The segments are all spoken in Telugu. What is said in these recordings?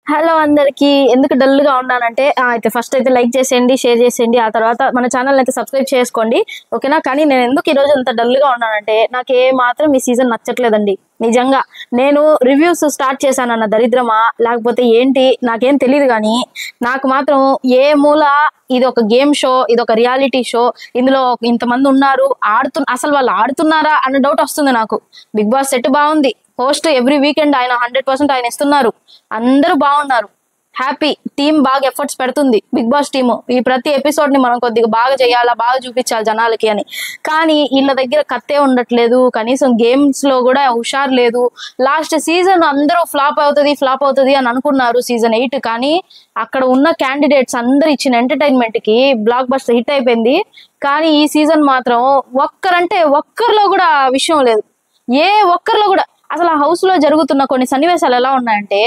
హలో అందరికి ఎందుకు డల్ గా ఉన్నానంటే అయితే ఫస్ట్ అయితే లైక్ చేసేయండి, షేర్ చేసేయండి, ఆ తర్వాత మన ఛానల్ అయితే సబ్స్క్రైబ్ చేసుకోండి, ఓకేనా. కానీ నేను ఎందుకు ఈ రోజు అంత డల్ గా ఉన్నానంటే నాకు ఏ మాత్రం ఈ సీజన్ నచ్చట్లేదండి. నిజంగా నేను రివ్యూస్ స్టార్ట్ చేశానన్న దరిద్రమా లేకపోతే ఏంటి నాకేం తెలియదు, కానీ నాకు మాత్రం ఏ మూల ఇది ఒక గేమ్ షో, ఇది ఒక రియాలిటీ షో, ఇందులో ఇంతమంది ఉన్నారు అసలు వాళ్ళు ఆడుతున్నారా అన్న డౌట్ వస్తుంది నాకు. బిగ్ బాస్ సెట్ బాగుంది, హోస్ట్ ఎవ్రీ వీకెండ్ ఆయన 100% ఆయన ఇస్తున్నారు, అందరూ బాగున్నారు, హ్యాపీ టీం బాగా ఎఫర్ట్స్ పెడుతుంది. బిగ్ బాస్ టీము ఈ ప్రతి ఎపిసోడ్ ని మనం కొద్దిగా బాగా చేయాలా, బాగా చూపించాలి జనాలకి అని. కానీ వీళ్ళ దగ్గర కత్తే ఉండట్లేదు, కనీసం గేమ్స్ లో కూడా హుషారు లేదు. లాస్ట్ సీజన్ అందరూ ఫ్లాప్ అవుతుంది అని అనుకున్నారు సీజన్ 8, కానీ అక్కడ ఉన్న క్యాండిడేట్స్ అందరు ఇచ్చిన ఎంటర్టైన్మెంట్ కి బ్లాక్ బస్టర్ హిట్ అయిపోయింది. కానీ ఈ సీజన్ మాత్రం ఒక్కరిలో కూడా విషయం లేదు, ఏ ఒక్కరిలో కూడా. అసలు ఆ హౌస్ లో జరుగుతున్న కొన్ని సన్నివేశాలు ఎలా ఉన్నాయంటే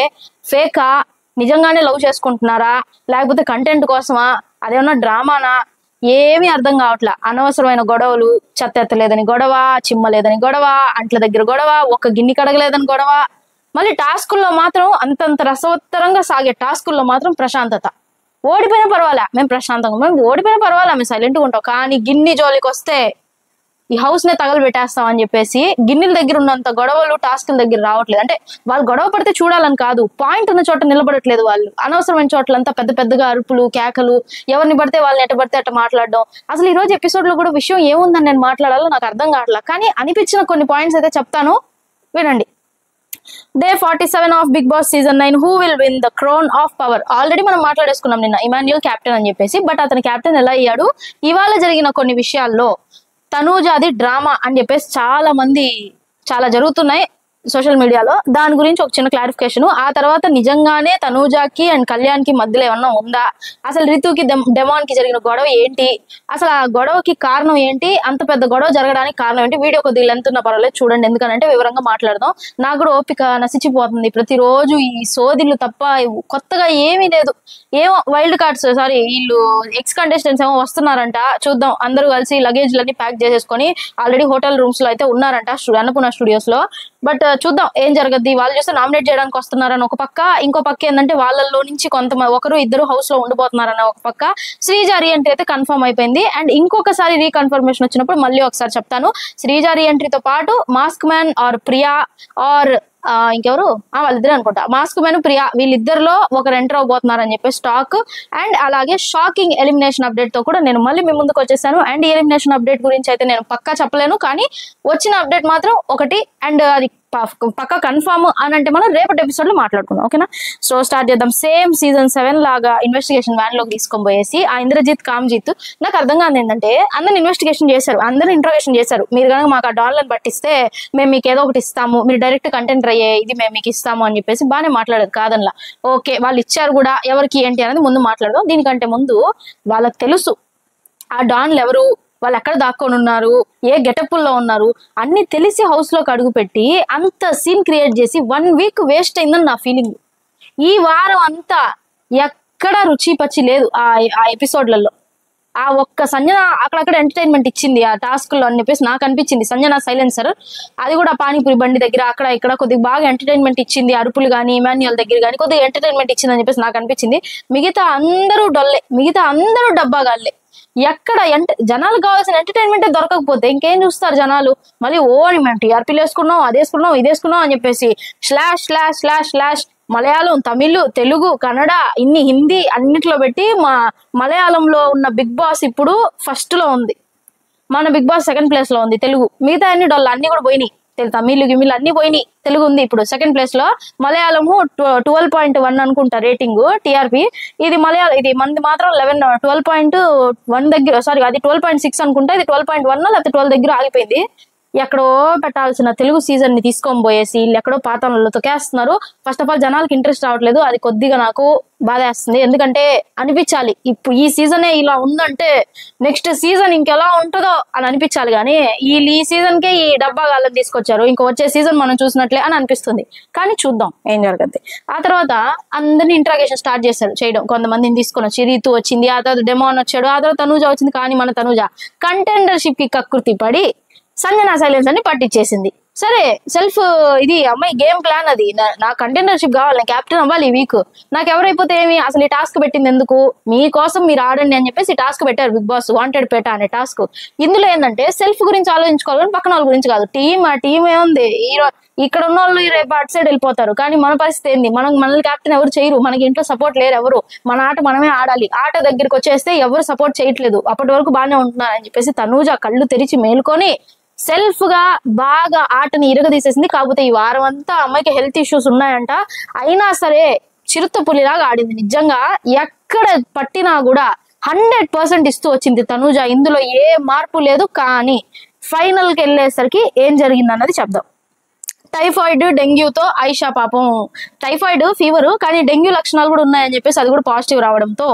ఫేకా, నిజంగానే లవ్ చేసుకుంటున్నారా లేకపోతే కంటెంట్ కోసమా, అదేమన్నా డ్రామానా, ఏమీ అర్థం కావట్లా. అనవసరమైన గొడవలు, చెత్త ఎత్తలేదని గొడవ, చిమ్మలేదని గొడవ, అంట్ల దగ్గర గొడవ, ఒక్క గిన్నె కడగలేదని గొడవ. మళ్ళీ టాస్కుల్లో మాత్రం అంతంత రసవత్తరంగా సాగే టాస్కుల్లో మాత్రం ప్రశాంతత. ఓడిపోయినా పర్వాలే మేము ప్రశాంతంగా, మేము ఓడిపోయినా పర్వాలే మేము సైలెంట్గా ఉంటాం, కానీ గిన్నె జోలికి వస్తే ఈ హౌస్ నే తగలబెట్టేస్తాం అని చెప్పేసి గిన్నెల దగ్గర ఉన్నంత గొడవలు టాస్కుల దగ్గర రావట్లేదు. అంటే వాళ్ళు గొడవ పడితే చూడాలని కాదు, పాయింట్ ఉన్న చోట నిలబడట్లేదు వాళ్ళు. అనవసరమైన చోట్లంతా పెద్ద పెద్దగా అరుపులు, కేకలు, ఎవరిని పడితే వాళ్ళని ఎట్ట పడితే అట్ట మాట్లాడడం. అసలు ఈ రోజు ఎపిసోడ్ లో కూడా విషయం ఏముందని నేను మాట్లాడాలో నాకు అర్థం కావట్లేదు, కానీ అనిపించిన కొన్ని పాయింట్స్ అయితే చెప్తాను, వినండి. Day 47 of big boss season 9, who will win the crown of power. Already మనం మాట్లాడేసుకున్నాం నిన్న ఇమాన్యుయల్ కెప్టెన్ అని చెప్పేసి, బట్ అతని కెప్టెన్ ఎలా అయ్యాడు, ఇవాళ జరిగిన కొన్ని విషయాల్లో తనూజాది డ్రామా అని చెప్పేసి చాలా జరుగుతున్నాయి సోషల్ మీడియాలో. దాని గురించి ఒక చిన్న క్లారిఫికేషన్. ఆ తర్వాత నిజంగానే తనూజాకి అండ్ కళ్యాణ్ కి మధ్యలో ఏమన్నా ఉందా, అసలు రితుకి డెమాన్ కి జరిగిన గొడవ ఏంటి, అసలు ఆ గొడవకి కారణం ఏంటి, అంత పెద్ద గొడవ జరగడానికి కారణం ఏంటి. వీడియో కొద్దిగా లెంత్ ఉన్నా పర్వాలేదు చూడండి, ఎందుకంటే వివరంగా మాట్లాడదాం. నాకు కూడా ఓపిక నశించిపోతుంది, ప్రతిరోజు ఈ సోదిలు తప్ప కొత్తగా ఏమీ లేదు. ఏమో వైల్డ్ కార్డ్స్, సారీ వీళ్ళు ఎక్స్ కంటెస్టెంట్స్ ఏమో వస్తున్నారంట, చూద్దాం. అందరూ కలిసి లగేజ్లన్నీ ప్యాక్ చేసేసుకొని ఆల్రెడీ హోటల్ రూమ్స్ లో అయితే ఉన్నారంట అన్నపూర్ణ స్టూడియోస్ లో. బట్ చూద్దాం ఏం జరగద్ది. వాళ్ళు చూస్తే నామినేట్ చేయడానికి వస్తున్నారని ఒక పక్క, ఇంకో పక్క ఏంటంటే వాళ్ళల్లో నుంచి కొంతమంది ఒకరు ఇద్దరు హౌస్ లో ఉండిపోతున్నారని ఒక పక్క. శ్రీజ రీఎంట్రీ అయితే కన్ఫర్మ్ అయిపోయింది, అండ్ ఇంకొకసారి రీకన్ఫర్మేషన్ వచ్చినప్పుడు మళ్ళీ ఒకసారి చెప్తాను. శ్రీజ రీఎంట్రీతో పాటు mask man or Priya or ఇంకెవరు వాళ్ళిద్దరే అనుకుంటా, మాస్క్ మ్యాన్ ప్రియా వీళ్ళిద్దరిలో ఒకరు ఎంటర్ అవబోతున్నారని చెప్పి స్టాక్. అండ్ అలాగే షాకింగ్ ఎలిమినేషన్ అప్డేట్ తో కూడా నేను మళ్ళీ మీ ముందుకు వచ్చేసాను. అండ్ ఈ ఎలిమినేషన్ అప్డేట్ గురించి అయితే నేను పక్కా చెప్పలేను, కానీ వచ్చిన అప్డేట్ మాత్రం ఒకటి, అండ్ అది పక్కా కన్ఫర్మ్ అని అంటే మనం రేపటి ఎపిసోడ్ లో మాట్లాడుకుందాం, ఓకేనా. సో స్టార్ట్ చేద్దాం. సేమ్ సీజన్ 7 లాగా ఇన్వెస్టిగేషన్ వ్యాన్ లోకి తీసుకొని పోయేసి ఆ ఇంద్రజిత్ కామ్జిత్, నాకు అర్థం కాదు ఏంటంటే అందరిని ఇన్వెస్టిగేషన్ చేశారు, అందరిని ఇంట్రోగేషన్ చేశారు. మీరు కనుక మాకు ఆ డాలర్ని పట్టిస్తే మేము మీకు ఏదో ఒకటి ఇస్తాము, మీరు డైరెక్ట్ కంటెంట్ అయ్యే ఇది మేము మీకు ఇస్తాము అని చెప్పేసి బాగానే మాట్లాడదు కాదనలా. ఓకే వాళ్ళు ఇచ్చారు కూడా, ఎవరికి ఏంటి అనేది ముందు మాట్లాడదాం. దీనికంటే ముందు వాళ్ళకి తెలుసు ఆ డాన్లు ఎవరు, వాళ్ళు ఎక్కడ దాక్కొని ఉన్నారు, ఏ గెటప్ల్లో ఉన్నారు అన్ని తెలిసి హౌస్ లోకి అడుగు పెట్టి అంత సీన్ క్రియేట్ చేసి 1 వీక్ వేస్ట్ అయిందని నా ఫీలింగ్. ఈ వారం అంతా ఎక్కడ రుచి పచ్చి లేదు ఆ ఎపిసోడ్లలో. ఆ ఒక్క సంజన అక్కడక్కడ ఎంటర్టైన్మెంట్ ఇచ్చింది ఆ టాస్క్ లో అని చెప్పేసి నాకు అనిపించింది. సంజన సైలెన్సర్, అది కూడా పానీపూరి బండి దగ్గర అక్కడ ఇక్కడ కొద్దిగా బాగా ఎంటర్టైన్మెంట్ ఇచ్చింది. అరుపులు కానీ ఇమాన్యుయల్ దగ్గర కానీ కొద్దిగా ఎంటర్టైన్మెంట్ ఇచ్చింది అని చెప్పేసి నాకు అనిపించింది. మిగతా అందరూ డొల్లే, మిగతా అందరూ డబ్బాగాళ్ళే. ఎక్కడ జనాలకు కావాల్సిన ఎంటర్టైన్మెంటే దొరకకపోతే ఇంకేం చూస్తారు జనాలు. మళ్ళీ అని మేము టీఆర్పీలు వేసుకున్నాం, అది వేసుకున్నాం, ఇది వేసుకున్నాం అని చెప్పేసి slash slash slash slash Malayalam, Tamil, Telugu, Kannada, Hindi అన్నిట్లో పెట్టి మా మలయాళంలో ఉన్న బిగ్ బాస్ ఇప్పుడు ఫస్ట్ లో ఉంది, మన బిగ్ బాస్ సెకండ్ ప్లేస్ లో ఉంది. తెలుగు మిగతా అన్ని డొల్ల అన్ని కూడా పోయినాయి, తమిళ్ గిమిల్ అన్ని పోయినాయి. తెలుగు ఉంది ఇప్పుడు సెకండ్ ప్లేస్ లో, మలయాళము 12.1 అనుకుంటా రేటింగ్ టీఆర్పీ. ఇది మలయాళం, ఇది మనది మాత్రం 12.1 దగ్గర, సారీ అది 12.6 అనుకుంటా, ఇది 12.1 లేకపోతే 12 దగ్గర ఆగిపోయింది. ఎక్కడో పెట్టాల్సిన తెలుగు సీజన్ ని తీసుకొని పోయేసి వీళ్ళు ఎక్కడో పాతంలో తొక్కేస్తున్నారు. ఫస్ట్ ఆఫ్ ఆల్ జనాలకి ఇంట్రెస్ట్ రావట్లేదు, అది కొద్దిగా నాకు బాధేస్తుంది. ఎందుకంటే అనిపించాలి ఇప్పుడు ఈ సీజనే ఇలా ఉందంటే నెక్స్ట్ సీజన్ ఇంకెలా ఉంటుందో అని అనిపించాలి, కానీ ఈ సీజన్ కే ఈ డబ్బా గాళ్ళని తీసుకొచ్చారు, ఇంకో వచ్చే సీజన్ మనం చూసినట్లే అని అనిపిస్తుంది. కానీ చూద్దాం ఏం జరగద్ది. ఆ తర్వాత అందరినీ ఇంట్రాగేషన్ స్టార్ట్ చేశారు చేయడం, కొంతమందిని తీసుకొని వచ్చి రీతు వచ్చింది, ఆ తర్వాత డెమాన్ వచ్చాడు, ఆ తర్వాత తనూజ వచ్చింది. కానీ మన తనూజ కంటెండర్షిప్ కి కకృతి పడి సంజన సైలెన్స్ అని పట్టించేసింది. సరే సెల్ఫ్ ఇది అమ్మాయి గేమ్ ప్లాన్ అది, నా కంటెండర్షిప్ కావాలి, నేను క్యాప్టెన్ అవ్వాలి ఈ వీక్, నాకు ఎవరైపోతే ఏమి, అసలు ఈ టాస్క్ పెట్టింది ఎందుకు, మీకోసం మీరు ఆడండి అని చెప్పేసి టాస్క్ పెట్టారు బిగ్ బాస్, వాంటెడ్ పేట అనే టాస్క్. ఇందులో ఏంటంటే సెల్ఫ్ గురించి ఆలోచించుకోవాలి, పక్కన వాళ్ళ గురించి కాదు. ఆ టీం ఏముంది, ఇక్కడ ఉన్న వాళ్ళు రేపు అటు సైడ్ వెళ్ళిపోతారు, కానీ మన పరిస్థితి ఏంది, మనల్ని క్యాప్టెన్ ఎవరు చేయరు, మనకి ఇంట్లో సపోర్ట్ లేరు ఎవరు, మన ఆట మనమే ఆడాలి. ఆట దగ్గరికి వచ్చేస్తే ఎవరు సపోర్ట్ చేయట్లేదు, అప్పటి వరకు బాగానే ఉంటున్నారు అని చెప్పేసి తనూజ కళ్ళు తెరిచి మేలుకొని సెల్ఫ్ గా బాగా ఆటని ఇరగదీసేసింది. కాకపోతే ఈ వారం అంతా అమ్మాయికి హెల్త్ ఇష్యూస్ ఉన్నాయంట, అయినా సరే చిరుత పులిలాగా ఆడింది. నిజంగా ఎక్కడ పట్టినా కూడా 100% ఇస్తూ వచ్చింది తనూజ, ఇందులో ఏ మార్పు లేదు. కానీ ఫైనల్ కి వెళ్ళేసరికి ఏం జరిగింది అన్నది చెప్దాం. టైఫాయిడ్ డెంగ్యూతో ఐషా పాపం, టైఫాయిడ్ ఫీవర్ కానీ డెంగ్యూ లక్షణాలు కూడా ఉన్నాయని చెప్పేసి అది కూడా పాజిటివ్ రావడంతో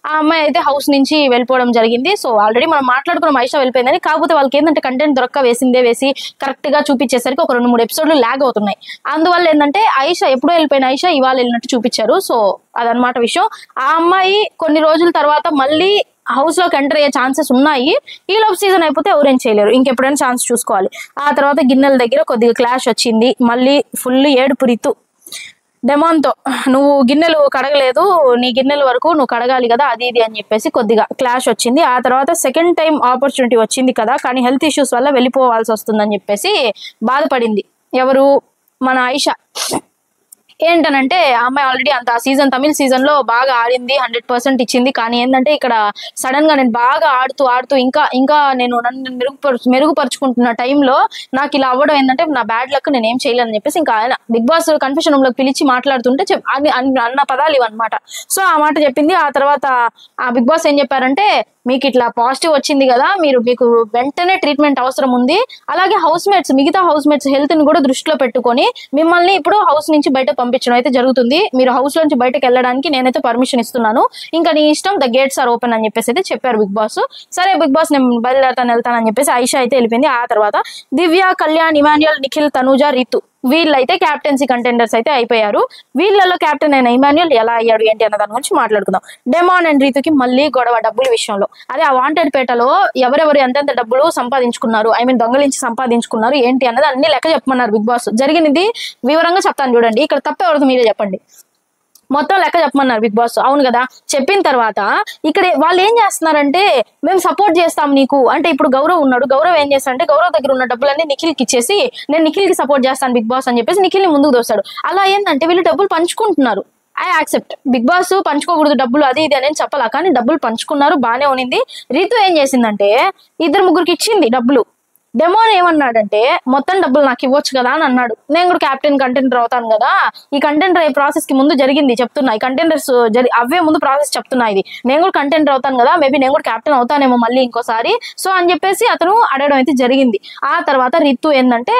ఆ అమ్మాయి అయితే హౌస్ నుంచి వెళ్ళిపోవడం జరిగింది. సో ఆల్రెడీ మనం మాట్లాడుకున్నాం ఐషా వెళ్ళిపోయిందని. కాకపోతే వాళ్ళకి ఏంటంటే కంటెంట్ దొరక్క వేసి కరెక్ట్ గా చూపించేసరికి ఒక 2-3 ఎపిసోడ్లు లాగ్ అవుతున్నాయి. అందువల్ల ఏంటంటే ఐషా ఎప్పుడో వెళ్ళిపోయిన ఐషా ఇవాళ వెళ్ళినట్టు చూపించారు. సో అదనమాట విషయం. ఆ అమ్మాయి కొన్ని రోజుల తర్వాత మళ్ళీ హౌస్ లోకి ఎంటర్ అయ్యే ఛాన్సెస్ ఉన్నాయి. ఈ లోపు సీజన్ అయిపోతే ఎవరేం చేయలేరు, ఇంకెప్పుడైనా ఛాన్స్ చూసుకోవాలి. ఆ తర్వాత గిన్నెల దగ్గర కొద్దిగా క్లాష్ వచ్చింది, మళ్ళీ ఫుల్ ఏడుపు రితు డెమాన్తో, నువ్వు గిన్నెలు కడగలేదు, నీ గిన్నెల వరకు నువ్వు కడగాలి కదా అది ఇది అని చెప్పేసి కొద్దిగా క్లాష్ వచ్చింది. ఆ తర్వాత సెకండ్ టైం ఆపర్చునిటీ వచ్చింది కదా, కానీ హెల్త్ ఇష్యూస్ వల్ల వెళ్ళిపోవాల్సి వస్తుందని చెప్పేసి బాధపడింది. ఎవరు, మన ఐషా. ఏంటనంటే ఆ అమ్మాయి ఆల్రెడీ అంత సీజన్ తమిళ సీజన్ లో బాగా ఆడింది, 100% ఇచ్చింది. కానీ ఏంటంటే ఇక్కడ సడన్ గా నేను బాగా ఆడుతూ ఇంకా నేను నన్ను మెరుగుపరుచుకుంటున్న టైంలో నాకు ఇలా అవ్వడం ఏంటంటే నా బ్యాడ్ లక్, నేను ఏం చేయలేని చెప్పేసి ఇంకా ఆయన బిగ్ బాస్ కన్ఫెషన్ రూమ్ లోకి పిలిచి మాట్లాడుతుంటే అన్న పదాలు ఇవన్నమాట. సో ఆ మాట చెప్పింది. ఆ తర్వాత ఆ బిగ్ బాస్ ఏం చెప్పారంటే, మీకు ఇట్లా పాజిటివ్ వచ్చింది కదా, మీకు వెంటనే ట్రీట్మెంట్ అవసరం ఉంది. అలాగే మిగతా హౌస్ మేట్స్ హెల్త్ ని కూడా దృష్టిలో పెట్టుకొని మిమ్మల్ని ఇప్పుడు హౌస్ నుంచి బయట పంపించడం అయితే జరుగుతుంది. మీరు హౌస్ నుంచి బయటకు వెళ్ళడానికి నేనైతే పర్మిషన్ ఇస్తున్నాను, ఇంకా నీ ఇష్టం, ద గేట్స్ ఆర్ ఓపెన్ అని చెప్పేసి అయితే చెప్పారు బిగ్ బాస్. సరే బిగ్ బాస్ నేను వెళ్తానని చెప్పేసి ఐషా అయితే వెళ్ళిపోయింది. ఆ తర్వాత దివ్య, కళ్యాణ్, ఇమాన్యుయల్, నిఖిల్, తనూజ, రితు వీళ్ళైతే క్యాప్టెన్సీ కంటెండర్స్ అయితే అయిపోయారు. వీళ్ళలో క్యాప్టెన్ అయిన ఇమాన్యుయల్ ఎలా అయ్యాడు ఏంటి అన్న దాని గురించి మాట్లాడుకుందాం. డెమాన్ అండ్ రీతుకి మళ్ళీ గొడవ డబ్బుల విషయంలో. అదే ఆ వాంటెడ్ పేటలో ఎవరెవరు ఎంతెంత డబ్బులు సంపాదించుకున్నారు, దొంగలించి సంపాదించుకున్నారు ఏంటి అన్నది అన్ని లెక్క చెప్పమన్నారు బిగ్ బాస్. జరిగినది వివరంగా చెప్తాను చూడండి, ఇక్కడ తప్పెవరదు మీరే చెప్పండి. మొత్తం లెక్క చెప్పమన్నారు బిగ్ బాస్. అవును కదా, చెప్పిన తర్వాత ఇక్కడ వాళ్ళు ఏం చేస్తున్నారంటే, మేము సపోర్ట్ చేస్తాం నీకు అంటే, ఇప్పుడు గౌరవ్ ఉన్నాడు, గౌరవ్ ఏం చేస్తాడంటే గౌరవ్ దగ్గర ఉన్న డబ్బులన్నీ నిఖిల్కి ఇచ్చేసి నేను నిఖిల్కి సపోర్ట్ చేస్తాను బిగ్ బాస్ అని చెప్పేసి నిఖిల్ని ముందుకు దోస్తాడు. అలా ఏంటంటే వీళ్ళు డబ్బులు పంచుకుంటున్నారు. ఐ యాక్సెప్ట్, బిగ్ బాస్ పంచుకోకూడదు డబ్బులు అది ఇది అని చెప్పాలా, కానీ డబ్బులు పంచుకున్నారు, బానే ఉన్నింది. రీతు ఏం చేసిందంటే 2-3 ఇచ్చింది డబ్బులు. డెమోన్ ఏమన్నాడంటే, మొత్తం డబ్బులు నాకు ఇవ్వచ్చు కదా అని అన్నాడు. నేను కూడా క్యాప్టెన్ కంటెండర్ అవుతాను కదా, ఈ కంటెండర్ ప్రాసెస్ కి ముందు జరిగింది చెప్తున్నా, ఈ కంటెండర్స్ అవే ముందు ప్రాసెస్ చెప్తున్నా, ఇది నేను కూడా కంటెండర్ అవుతాను కదా, మేబీ నేను కూడా క్యాప్టెన్ అవుతానేమో మళ్ళీ ఇంకోసారి, సో అని చెప్పేసి అతను అడగడం అయితే జరిగింది. ఆ తర్వాత రితు ఏంటంటే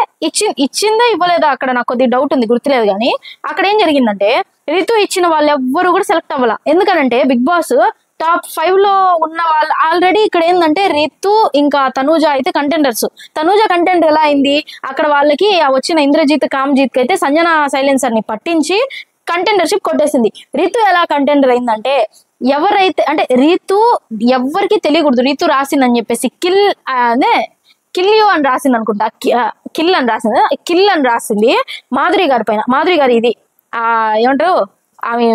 ఇచ్చిందా ఇవ్వలేదా అక్కడ నాకు కొద్దిగా డౌట్ ఉంది, గుర్తులేదు. కానీ అక్కడ ఏం జరిగిందంటే రితు ఇచ్చిన వాళ్ళు ఎవ్వరు కూడా సెలెక్ట్ అవ్వాల. ఎందుకనంటే బిగ్ బాస్ టాప్ 5 లో ఉన్న వాళ్ళు ఆల్రెడీ ఇక్కడ ఏంటంటే రితు ఇంకా తనూజ అయితే కంటెండర్స్. తనూజ కంటెండర్ ఎలా అయింది, అక్కడ వాళ్ళకి వచ్చిన ఇంద్రజిత్, కామ్జిత్ అయితే సంజన సైలెన్సర్ ని పట్టించి కంటెండర్షిప్ కొట్టేసింది. రితు ఎలా కంటెండర్ అయిందంటే, ఎవరైతే అంటే రితు ఎవరికి తెలియకూడదు రితు రాసిందని చెప్పేసి కిల్ యూ అని రాసింది అనుకుంటా, కిల్ అని రాసింది మాధురి గారి పైన. మాధురి గారి ఇది ఏమంటారు, ఆమె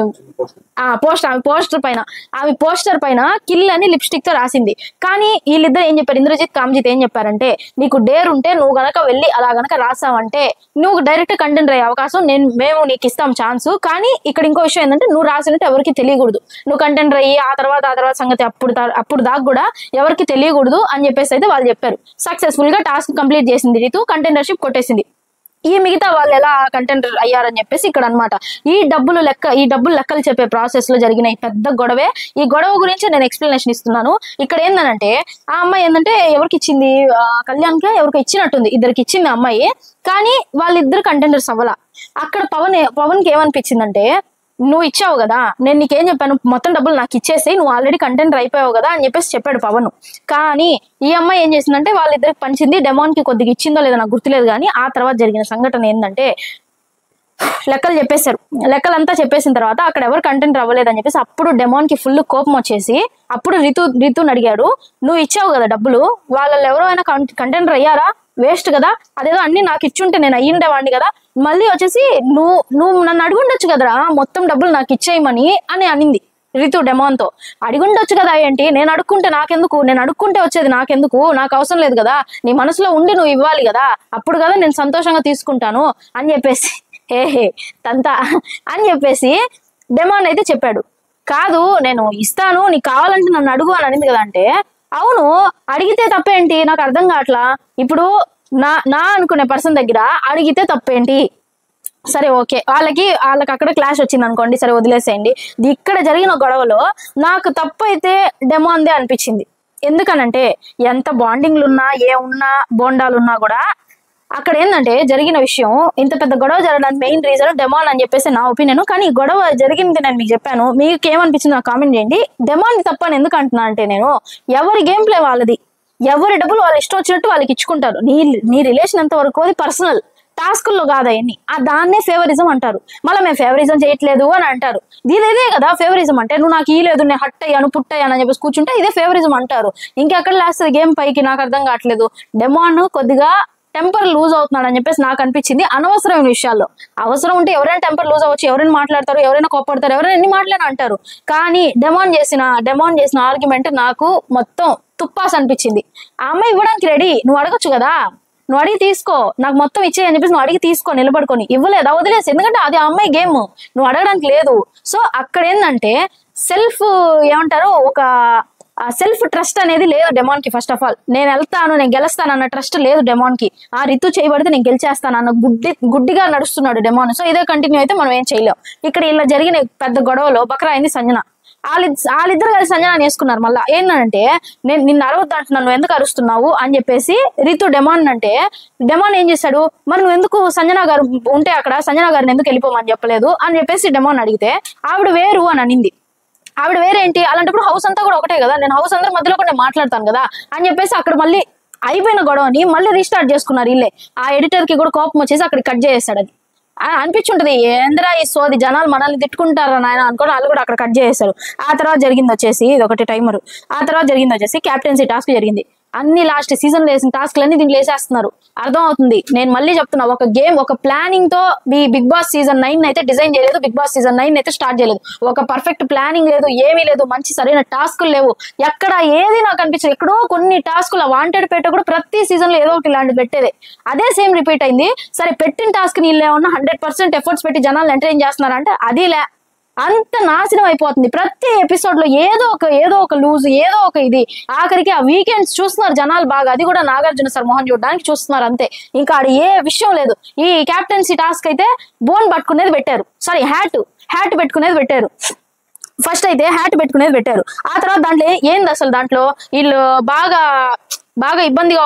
పోస్టర్ పైన కిల్ అని లిప్స్టిక్ తో రాసింది. కానీ వీళ్ళిద్దరు ఏం చెప్పారు, ఇంద్రజిత్, కామ్జిత్ ఏం చెప్పారంటే, నీకు డేర్ ఉంటే నువ్వు గనక వెళ్ళి అలా గనక రాసావంటే నువ్వు డైరెక్ట్ కంటెండర్ అయ్యే అవకాశం మేము నీకు ఇస్తాం ఛాన్స్. కానీ ఇక్కడ ఇంకో విషయం ఏంటంటే, నువ్వు రాసినట్టు ఎవరికి తెలియకూడదు, నువ్వు కంటెండర్ అయ్యి ఆ తర్వాత సంగతి అప్పుడు దాకా కూడా ఎవరికి తెలియకూడదు అని చెప్పేసి అయితే వాళ్ళు చెప్పారు. సక్సెస్ఫుల్ గా టాస్క్ కంప్లీట్ చేసింది రీతు, కంటెండర్షిప్ కొట్టేసింది. ఈ మిగతా వాళ్ళు ఎలా కంటెండర్ అయ్యారని చెప్పేసి ఇక్కడ అనమాట ఈ డబ్బులు లెక్కలు చెప్పే ప్రాసెస్ లో జరిగిన ఈ పెద్ద గొడవే. ఈ గొడవ గురించి నేను ఎక్స్ప్లెనేషన్ ఇస్తున్నాను. ఇక్కడ ఏందనంటే, ఆ అమ్మాయి ఏంటంటే ఎవరికి ఇచ్చింది, కళ్యాణ్కి ఎవరికి ఇచ్చినట్టుంది, 2కి ఇచ్చింది అమ్మాయి. కానీ వాళ్ళిద్దరు కంటెండర్స్ అవ్వాల. అక్కడ పవన్కి ఏమనిపించిందంటే, నువ్వు ఇచ్చావు కదా, నేను నీకేం చెప్పాను, మొత్తం డబ్బులు నాకు ఇచ్చేసి నువ్వు ఆల్రెడీ కంటెండర్ అయిపోయావు కదా అని చెప్పేసి చెప్పాడు పవన్. కానీ ఈ అమ్మాయి ఏం చేసిందంటే వాళ్ళిద్దరికి పంచింది. డెమాన్ కి కొద్దిగా ఇచ్చిందో లేదో నాకు గుర్తులేదు. కానీ ఆ తర్వాత జరిగిన సంఘటన ఏంటంటే, లెక్కలంతా చెప్పేసిన తర్వాత అక్కడ ఎవరు కంటెంట్ అవ్వలేదని చెప్పేసి అప్పుడు డెమాన్ కి ఫుల్ కోపం వచ్చేసి అప్పుడు రితుని అడిగాడు, నువ్వు ఇచ్చావు కదా డబ్బులు, వాళ్ళలో ఎవరైనా కంటెంటర్ అయ్యారా, వేస్ట్ కదా, అదేదో అన్ని నాకు ఇచ్చుంటే నేను అయ్యిండేవాడిని కదా, మళ్ళీ వచ్చేసి నువ్వు నన్ను అడుగుండొచ్చు కదరా మొత్తం డబ్బులు నాకు ఇచ్చేయమని అని అనింది రితు డెమాన్తో. అడిగుండొచ్చు కదా ఏంటి, నేను అడుక్కుంటే నాకెందుకు, నేను అడుక్కుంటే వచ్చేది నాకెందుకు, నాకు అవసరం లేదు కదా, నీ మనసులో ఉండి నువ్వు ఇవ్వాలి కదా, అప్పుడు కదా నేను సంతోషంగా తీసుకుంటాను అని చెప్పేసి హే తంతా అని చెప్పేసి డెమాన్ అయితే చెప్పాడు. కాదు నేను ఇస్తాను, నీకు కావాలంటే నన్ను అడుగు అని అనింది కదా అంటే, అవును అడిగితే తప్పేంటి, నాకు అర్థం కావట్లా. ఇప్పుడు నా అనుకునే పర్సన్ దగ్గర అడిగితే తప్పేంటి, సరే ఓకే వాళ్ళకి అక్కడ క్లాష్ వచ్చింది అనుకోండి, సరే వదిలేసేయండి. ఇక్కడ జరిగిన గొడవలో నాకు తప్పు అయితే డెమాన్దే అనిపించింది. ఎందుకనంటే ఎంత బాండింగ్లు ఉన్నా ఏమున్నా బోండాలు ఉన్నా కూడా అక్కడ ఏంటంటే జరిగిన విషయం, ఇంత పెద్ద గొడవ జరగడానికి మెయిన్ రీజన్ డెమాన్ అని చెప్పేసి నా ఒపీనియన్. కానీ గొడవ జరిగింది నేను మీకు చెప్పాను, మీకు ఏమనిపించింది నాకు కామెంట్ చేయండి. డెమాన్ తప్ప అని ఎందుకు అంటున్నా అంటే, నేను ఎవరి గేమ్ ప్లే వాళ్ళది, ఎవరి డబ్బులు వాళ్ళు ఇష్టం వచ్చినట్టు వాళ్ళకి ఇచ్చుకుంటారు. నీ రిలేషన్ ఎంత వరకు అది పర్సనల్, టాస్కుల్లో కాదు అవన్నీ. దాన్నే ఫేవరిజం అంటారు. మళ్ళీ మేము ఫేవరిజం చేయట్లేదు అని అంటారు. ఇదే కదా ఫేవరిజం అంటే, నువ్వు నాకు లేదు నేను హట్ అయ్యాను పుట్టయ్యాను అని చెప్పేసి కూర్చుంటే ఇదే ఫేవరిజం అంటారు. ఇంకెక్కడ లేస్తుంది గేమ్ పైకి, నాకు అర్థం కావట్లేదు. డెమాన్ కొద్దిగా టెంపర్ లూజ్ అవుతున్నాడు అని చెప్పేసి నాకు అనిపించింది అనవసరమైన విషయాల్లో. అవసరం ఉంటే ఎవరైనా టెంపర్ లూజ్ అవ్వచ్చు, ఎవరైనా మాట్లాడతారు, ఎవరైనా కోపడతారు, ఎవరైనా ఎన్ని మాట్లాడినా అంటారు. కానీ డెమాన్ చేసిన ఆర్గ్యుమెంట్ నాకు మొత్తం తుప్పాస్ అనిపించింది. ఆ అమ్మాయి ఇవ్వడానికి రెడీ, నువ్వు అడగచ్చు కదా, నువ్వు అడిగి తీసుకో, నాకు మొత్తం ఇచ్చేయని చెప్పేసి నువ్వు అడిగి తీసుకో నిలబడుకొని. ఇవ్వలేదా వదిలేసి, ఎందుకంటే అది ఆ అమ్మాయి గేమ్, నువ్వు అడగడానికి లేదు. సో అక్కడ ఏంటంటే సెల్ఫ్ ఏమంటారు, ఒక సెల్ఫ్ ట్రస్ట్ అనేది లేదు డెమాన్ కి. ఫస్ట్ ఆఫ్ ఆల్ నేను వెళ్తాను నేను గెలుస్తాను అన్న ట్రస్ట్ లేదు డెమాన్ కి. ఆ రితు చేయబడితే నేను గెలిచేస్తాను అన్న గుడ్డిగా నడుస్తున్నాడు డెమాన్. సో ఇదే కంటిన్యూ అయితే మనం ఏం చేయలేం. ఇక్కడ ఇలా జరిగిన పెద్ద గొడవలో బక్రా అయింది సంజన. వాళ్ళిద్దరు కలిసి సంజనాన్ని వేసుకున్నారు. మళ్ళీ ఏంటంటే, నేను నిన్ను అరవద్దు అంటున్నాను, నువ్వు ఎందుకు అరుస్తున్నావు అని చెప్పేసి రితు డెమాన్ అంటే, డెమాన్ ఏం చేశాడు, మరి నువ్వు ఎందుకు సంజన గారు ఉంటే అక్కడ సంజన గారిని ఎందుకు వెళ్ళిపోమని చెప్పలేదు అని చెప్పేసి డెమాన్ అడిగితే, ఆవిడ వేరు అని అనింది. ఆవిడ వేరేంటి, అలాంటప్పుడు హౌస్ అంతా కూడా ఒకటే కదా, నేను హౌస్ అందరి మధ్యలో కూడా నేను మాట్లాడతాను కదా అని చెప్పేసి అక్కడ మళ్ళీ అయిపోయిన గొడవని మళ్ళీ రీస్టార్ట్ చేసుకున్నారు వీళ్ళే. ఆ ఎడిటర్ కి కూడా కోపం వచ్చేసి అక్కడ కట్ చేసేసాడు. అది అనిపించుంటది, ఏంద్రా ఈ సోది జనాలు మనల్ని తిట్టుకుంటారా నాయన అనుకోని వాళ్ళు కూడా అక్కడ కట్ చేసేసారు. ఆ తర్వాత జరిగింది వచ్చేసి ఇది ఒకటి టైమర్. ఆ తర్వాత జరిగింది వచ్చేసి క్యాప్టెన్సీ టాస్క్ జరిగింది. అన్ని లాస్ట్ సీజన్ లో వేసిన టాస్క్లన్నీ దీంట్లో వేసేస్తున్నారు. అర్థం అవుతుంది, నేను మళ్ళీ చెప్తున్నా, ఒక గేమ్ ఒక ప్లానింగ్ తో బిగ్ బాస్ సీజన్ 9 అయితే డిజైన్ చేయలేదు, బిగ్ బాస్ సీజన్ 9 అయితే స్టార్ట్ చేయలేదు. ఒక పర్ఫెక్ట్ ప్లానింగ్ లేదు, ఏమీ లేదు, మంచి సరైన టాస్కులు లేవు, ఎక్కడ ఏది నాకు అనిపించదు. ఎక్కడో కొన్ని టాస్కులు వాంటెడ్ పెట్ట కూడా ప్రతి సీజన్ లో ఏదో ఒకటి ఇలాంటి పెట్టేదే, అదే సేమ్ రిపీట్ అయింది. సరే పెట్టిన టాస్క్ ని ఏమన్నా 100% ఎఫర్ట్స్ పెట్టి జనాలు ఎంటర్టైన్ చేస్తున్నారంటే అది లే, అంత నాశనం అయిపోతుంది. ప్రతి ఎపిసోడ్ లో ఏదో ఒక లూజ్, ఏదో ఒక ఇది. ఆఖరికి ఆ వీకెండ్స్ చూస్తున్నారు జనాలు బాగా, అది కూడా నాగార్జున సార్ మొహం చూడడానికి చూస్తున్నారు అంతే, ఇంకా ఆడ ఏ విషయం లేదు. ఈ క్యాప్టెన్సీ టాస్క్ అయితే బోన్ పట్టుకునేది పెట్టారు, సారీ హ్యాట్ పెట్టుకునేది పెట్టారు. ఫస్ట్ అయితే హ్యాట్ పెట్టుకునేది పెట్టారు. ఆ తర్వాత దాంట్లో ఏంది అసలు, దాంట్లో వీళ్ళు బాగా ఇబ్బందిగా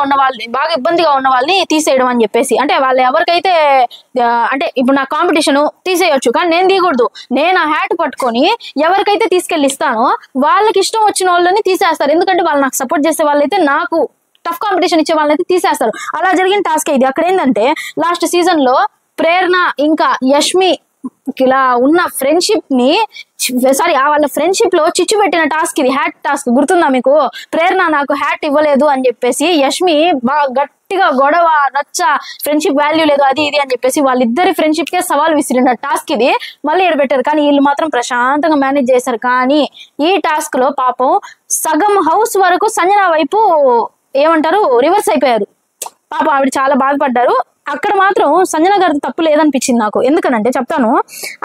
ఉన్న వాళ్ళని తీసేయడం అని చెప్పేసి, అంటే వాళ్ళు ఎవరికైతే అంటే ఇప్పుడు నా కాంపిటీషన్ తీసేయొచ్చు కానీ నేను తీయకూడదు. నేను ఆ హ్యాట్ పట్టుకొని ఎవరికైతే తీసుకెళ్ళి ఇస్తానో వాళ్ళకి ఇష్టం వచ్చిన వాళ్ళని తీసేస్తారు. ఎందుకంటే వాళ్ళు నాకు సపోర్ట్ చేసే వాళ్ళైతే, నాకు టఫ్ కాంపిటీషన్ ఇచ్చే వాళ్ళైతే తీసేస్తారు. అలా జరిగిన టాస్క్ ఇది. అక్కడ ఏంటంటే లాస్ట్ సీజన్ లో ప్రేరణ ఇంకా యష్మి ఇలా ఉన్న ఫ్రెండ్షిప్ ని, సారీ వాళ్ళ ఫ్రెండ్షిప్ లో చిచ్చు పెట్టిన టాస్క్ ఇది, హ్యాట్ టాస్క్. గుర్తుందా మీకు? ప్రేరణ నాకు హ్యాట్ ఇవ్వలేదు అని చెప్పేసి యష్మి బాగా గట్టిగా గొడవ నచ్చ, ఫ్రెండ్షిప్ వాల్యూ లేదు అది ఇది అని చెప్పేసి వాళ్ళిద్దరి ఫ్రెండ్షిప్ కే సవాల్ విసిరిన టాస్క్ ఇది. మళ్ళీ ఎడబెట్టారు కానీ వీళ్ళు మాత్రం ప్రశాంతంగా మేనేజ్ చేశారు. కానీ ఈ టాస్క్ లో పాపం సగం హౌస్ వరకు సంజన వైపు ఏమంటారు రివర్స్ అయిపోయారు. పాపం ఆవిడ చాలా బాధపడ్డారు. అక్కడ మాత్రం సంజన గారికి తప్పు లేదనిపించింది నాకు. ఎందుకనంటే చెప్తాను.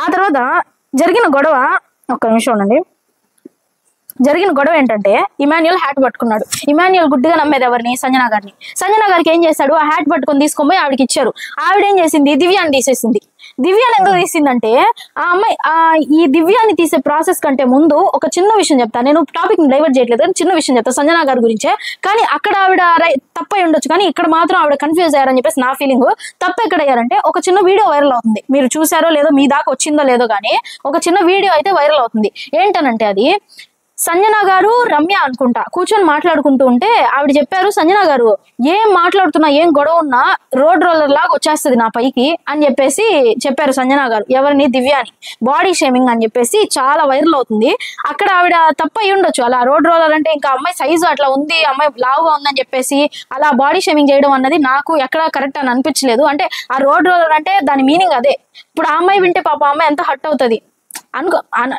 ఆ తర్వాత జరిగిన గొడవ, ఒక్క నిమిషం ఉండండి. జరిగిన గొడవ ఏంటంటే ఇమాన్యుయల్ హ్యాట్ పట్టుకున్నాడు. ఇమాన్యుయల్ గుడ్డిగా నమ్మేది ఎవరిని? సంజన గారిని. సంజన గారికి ఏం చేశాడు, ఆ హ్యాట్ పట్టుకొని తీసుకొని పోయి ఆవిడకి ఇచ్చారు. ఆవిడ ఏం చేసింది, దివ్యాన్ని తీసేసింది. దివ్యాన్ని ఎందుకు తీసిందంటే, ఆ అమ్మాయి ఈ దివ్యాన్ని తీసే ప్రాసెస్ కంటే ముందు ఒక చిన్న విషయం చెప్తాను. నేను టాపిక్ ని డైవర్ట్ చేయట్లేదు కానీ చిన్న విషయం చెప్తాను సంజన గారి గురించే. కానీ అక్కడ ఆవిడ తప్పై ఉండొచ్చు కానీ ఇక్కడ మాత్రం ఆవిడ కన్ఫ్యూజ్ అయ్యారని చెప్పేసి నా ఫీలింగ్. తప్పు ఎక్కడ అయ్యారంటే, ఒక చిన్న వీడియో వైరల్ అవుతుంది, మీరు చూసారో లేదో, మీ దాకా వచ్చిందో లేదో కానీ ఒక చిన్న వీడియో అయితే వైరల్ అవుతుంది. ఏంటనంటే అది సంజన గారు రమ్య అనుకుంటా కూర్చొని మాట్లాడుకుంటూ ఉంటే ఆవిడ చెప్పారు, సంజన గారు ఏం మాట్లాడుతున్నా ఏం గొడవ ఉన్నా రోడ్ రోలర్ లాగా వచ్చేస్తుంది నా పైకి అని చెప్పేసి చెప్పారు సంజన గారు. ఎవరిని? దివ్యాని. బాడీ షేమింగ్ అని చెప్పేసి చాలా వైరల్ అవుతుంది. అక్కడ ఆవిడ తప్పు అయి ఉండొచ్చు. అలా రోడ్ రోలర్ అంటే ఇంకా అమ్మాయి సైజు అట్లా ఉంది, అమ్మాయి లావుగా ఉందని చెప్పేసి అలా బాడీ షేమింగ్ చేయడం అన్నది నాకు ఎక్కడ కరెక్ట్ అని అనిపించలేదు. అంటే ఆ రోడ్ రోలర్ అంటే దాని మీనింగ్ అదే. ఇప్పుడు ఆ అమ్మాయి వింటే పాప అమ్మాయి ఎంత హర్ట్ అవుతుంది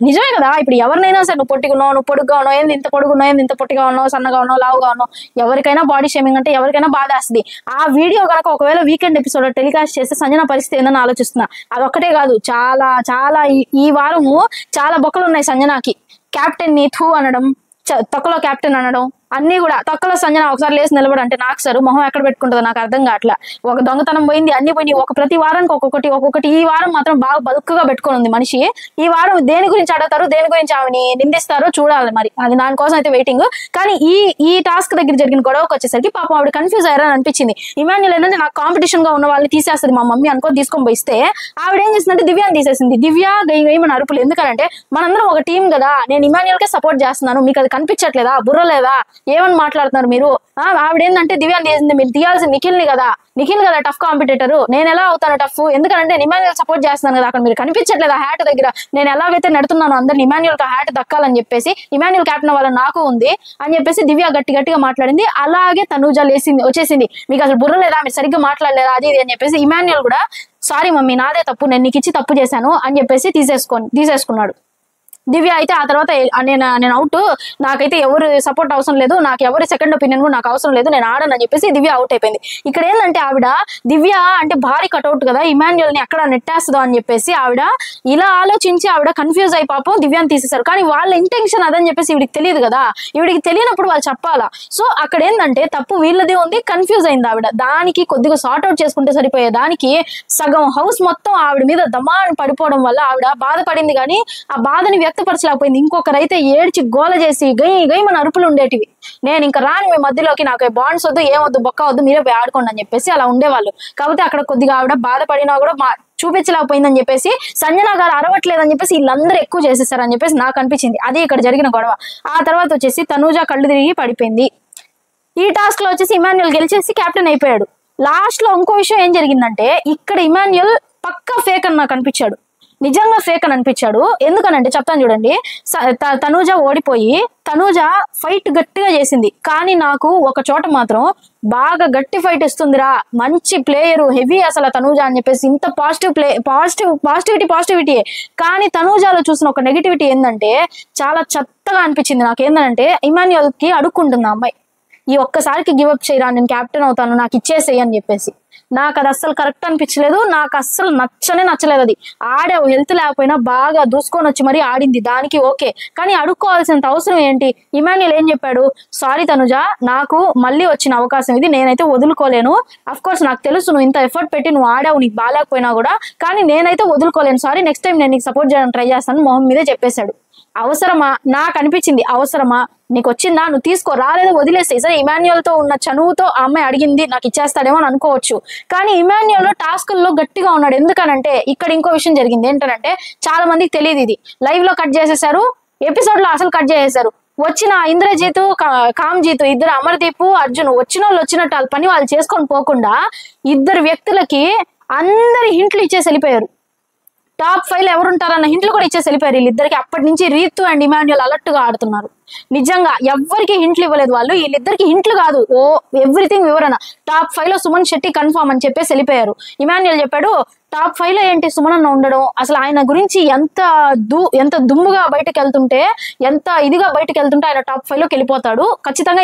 నిజమే కదా. ఇప్పుడు ఎవరినైనా సరే నువ్వు పొట్టిగున్నావు, నువ్వు పొడుగ్గా ఉన్నావు, ఏంది ఇంత పొడుగున్నావు, ఏంది ఇంత పొట్టిగా ఉన్నావు, సన్నగా ఉన్నావు, లావుగా ఉన్నావు, ఎవరికైనా బాడీ షేమింగ్ అంటే ఎవరికైనా బాధేస్తుంది. ఆ వీడియో కనుక ఒకవేళ వీకెండ్ ఎపిసోడ్ టెలికాస్ట్ చేస్తే సంజన పరిస్థితి ఏందని ఆలోచిస్తున్నా. అదొక్కటే కాదు, చాలా చాలా ఈ వారము చాలా బొక్కలు ఉన్నాయి సంజనాకి. క్యాప్టెన్ ని థూ అనడం, తొక్కలో క్యాప్టెన్ అనడం అన్ని కూడా. తొక్కలో సంజన ఒకసారి లేసి నిలబడి అంటే నాకు సార్ మొహం ఎక్కడ పెట్టుకుంటుందో నాకు అర్థం కావట్లా. ఒక దొంగతనం పోయింది, అన్ని పోయినాయి. ప్రతి వారానికి ఒక్కొక్కటి. ఈ వారం మాత్రం బాగా బతుకుగా పెట్టుకొని ఉంది మనిషి. ఈ వారం దేని గురించి అడుగుతారు, దేని గురించి ఆమెని నిందిస్తారో చూడాలి. మరి అది దానికోసం అయితే వెయిటింగ్. కానీ ఈ టాస్క్ దగ్గర జరిగిన గొడవకు వచ్చేసరికి పాపం ఆవిడ కన్ఫ్యూజ్ అయ్యారని అనిపించింది. ఇమాన్యుల్ ఏంటంటే నాకు కాంపిటీషన్ గా ఉన్న వాళ్ళని తీసేస్తుంది మా మమ్మీ అనుకో తీసుకొని పోయిస్తే ఆవిడ ఏం చేసిందంటే దివ్యాని తీసేసింది. దివ్య గేయమని అరుపులు. ఎందుకంటే మనందరం ఒక టీం కదా, నేను ఇమాన్యుల్ కే సపోర్ట్ చేస్తున్నాను, మీకు అది కనిపించట్లేదా, బుర్ర లేదా, ఏమని మాట్లాడుతున్నారు మీరు? ఆవిడ ఏంటంటే దివ్యాన్ని చేసింది, మీరు తీయాల్సింది నిఖిల్ కదా టఫ్ కాంపిటేటర్, నేను ఎలా అవుతాను టఫ్? ఎందుకంటే నేను ఇమాన్యుల్ సపోర్ట్ చేస్తున్నాను కదా, అక్కడ మీరు కనిపించట్లేదు ఆ హ్యాట్ దగ్గర, నేను ఎలాగైతే నడుతున్నాను అందరిని ఇమాన్యుల్ కి హ్యాట్ దక్కాలని చెప్పేసి, ఇమాన్యుల్ క్యాప్టెన్ వల్ల నాకు ఉంది అని చెప్పేసి దివ్య గట్టిగా మాట్లాడింది. అలాగే తనూజ వచ్చేసింది, మీకు అసలు బుర్ర లేదా, మీరు సరిగ్గా మాట్లాడలేదా, అది ఇది అని చెప్పేసి. ఇమాన్యుల్ కూడా సారీ మమ్మీ నాదే తప్పు, నేను నీకు ఇచ్చి తప్పు చేశాను అని చెప్పేసి తీసేసుకున్నాడు. దివ్య అయితే ఆ తర్వాత నేను అవుట్, నాకైతే ఎవరు సపోర్ట్ అవసరం లేదు, నాకు ఎవరి సెకండ్ ఒపీనియన్ కూడా నాకు అవసరం లేదు, నేను ఆడనని చెప్పేసి దివ్య అవుట్ అయిపోయింది. ఇక్కడ ఏంటంటే ఆవిడ దివ్య అంటే భారీ కట్అవుట్ కదా, ఇమాన్యుల్ ని ఎక్కడ నెట్టేస్తుందో అని చెప్పేసి ఆవిడ ఇలా ఆలోచించి ఆవిడ కన్ఫ్యూజ్ అయి పాపం దివ్యాన్ని తీసేశారు. కానీ వాళ్ళ ఇంటెన్షన్ అదని చెప్పేసి ఈవిడికి తెలియదు కదా, ఈవిడికి తెలియనప్పుడు వాళ్ళు చెప్పాలా. సో అక్కడ ఏంటంటే తప్పు వీళ్ళదే ఉంది, కన్ఫ్యూజ్ అయింది ఆవిడ. దానికి కొద్దిగా సార్ట్ అవుట్ చేసుకుంటే సరిపోయే దానికి సగం హౌస్ మొత్తం ఆవిడ మీద దమాన్ పడిపోవడం వల్ల ఆవిడ బాధపడింది. కానీ ఆ బాధని వ్యక్తపరచలేకపోయింది. ఇంకొకరైతే ఏడ్చి గోల చేసి గై మన అరుపులు ఉండేటివి, నేను ఇంకా రాని మీ మధ్యలోకి, నాకు బాండ్స్ వద్దు, ఏమొద్దు, బొక్క వద్దు, మీరే పోయి ఆడుకోండి అని చెప్పేసి అలా ఉండేవాళ్ళు. కాకపోతే అక్కడ కొద్దిగా ఆవిడ బాధపడినా కూడా చూపించలేకపోయిందని చెప్పేసి సంజన గారు అరవట్లేదని చెప్పేసి వీళ్ళందరూ ఎక్కువ చేసేసారని చెప్పేసి నాకు అనిపించింది. అది ఇక్కడ జరిగిన గొడవ. ఆ తర్వాత వచ్చేసి తనూజ కళ్ళు తిరిగి పడిపోయింది. ఈ టాస్క్ లో వచ్చేసి ఇమాన్యుల్ గెలిచేసి కెప్టెన్ అయిపోయాడు. లాస్ట్ లో ఇంకో విషయం ఏం జరిగిందంటే ఇక్కడ ఇమాన్యుల్ పక్కా ఫేక్ అని నాకు అనిపించాడు, నిజంగా ఫేక్ అని అనిపించాడు. ఎందుకనంటే చెప్తాను చూడండి. తనూజ ఓడిపోయి తనూజ ఫైట్ గట్టిగా చేసింది, కానీ నాకు ఒక చోట మాత్రం బాగా గట్టి ఫైట్ ఇస్తుందిరా, మంచి ప్లేయరు, హెవీ అసలు తనూజ అని చెప్పేసి ఇంత పాజిటివిటీ. కానీ తనూజాలో చూసిన ఒక నెగిటివిటీ ఏంటంటే చాలా చెత్తగా అనిపించింది నాకు. ఏంటంటే ఇమాన్యుల్ కి అడుక్కుంటుంది ఆ అమ్మాయి, ఈ ఒక్కసారికి గివప్ చేయరా, నేను క్యాప్టెన్ అవుతాను, నాకు ఇచ్చేసేయి అని చెప్పేసి. నాకు అది అస్సలు కరెక్ట్ అనిపించలేదు, నాకు అస్సలు నచ్చలేదు. అది ఆడావు, హెల్త్ లేకపోయినా బాగా దూసుకొని వచ్చి మరీ ఆడింది, దానికి ఓకే. కానీ అడుక్కోవాల్సినంత అవసరం ఏంటి? ఇమాన్యుల్ ఏం చెప్పాడు, సారీ తనుజ, నాకు మళ్ళీ వచ్చిన అవకాశం ఇది, నేనైతే వదులుకోలేను. అఫ్ కోర్స్ నాకు తెలుసు నువ్వు ఇంత ఎఫర్ట్ పెట్టి నువ్వు ఆడావు, నీకు బాగాలేకపోయినా కూడా, కానీ నేనైతే వదులుకోలేను, సారీ, నెక్స్ట్ టైం నేను నీకు సపోర్ట్ చేయడానికి ట్రై చేస్తాను మొహం మీదే చెప్పేశాడు. అవసరమా? నాకు అనిపించింది అవసరమా? నీకు వచ్చిందా, నువ్వు తీసుకో, రాలేదో వదిలేస్తే. సరే ఇమాన్యుల్ తో ఉన్న చనువుతో ఆ అమ్మాయి అడిగింది, నాకు ఇచ్చేస్తాడేమో అని అనుకోవచ్చు. కానీ ఇమాన్యుల్ టాస్కుల్లో గట్టిగా ఉన్నాడు. ఎందుకనంటే ఇక్కడ ఇంకో విషయం జరిగింది. ఏంటంటే చాలా మందికి తెలియదు, ఇది లైవ్ లో కట్ చేసేసారు, ఎపిసోడ్ లో అసలు కట్ చేసేసారు. వచ్చిన ఇంద్రజిత్ కామ్జీత్ ఇద్దరు, అమర్దీప్ అర్జున్, వచ్చిన వాళ్ళు వచ్చినట్టు వాళ్ళ పని వాళ్ళు చేసుకొని పోకుండా ఇద్దరు వ్యక్తులకి అందరి హింట్లు ఇచ్చేసి వెళ్ళిపోయారు. టాప్ 5 ఎవరుంటారన్న హింట్లు కూడా ఇచ్చేసి వెళ్ళిపోయారు వీళ్ళిద్దరికి. అప్పటి నుంచి రీతు అండ్ ఇమాన్యుల్ అలర్ట్ గా ఆడుతున్నారు. నిజంగా ఎవ్వరికి హింట్లు ఇవ్వలేదు వాళ్ళు, వీళ్ళిద్దరికి హింట్లు కాదు, ఎవ్రీథింగ్ వివరణ. టాప్ 5 లో సుమన్ శెట్టి కన్ఫర్మ్ అని చెప్పేసి వెళ్ళిపోయారు. ఇమాన్యుల్ చెప్పాడు టాప్ 5 లో ఏంటి సుమన్ అన్న ఉండడం, అసలు ఆయన గురించి ఎంత దుమ్ముగా బయటకు వెళ్తుంటే, ఎంత ఇదిగా బయటకు వెళ్తుంటే ఆయన టాప్ 5 లోకి వెళ్ళిపోతాడు ఖచ్చితంగా.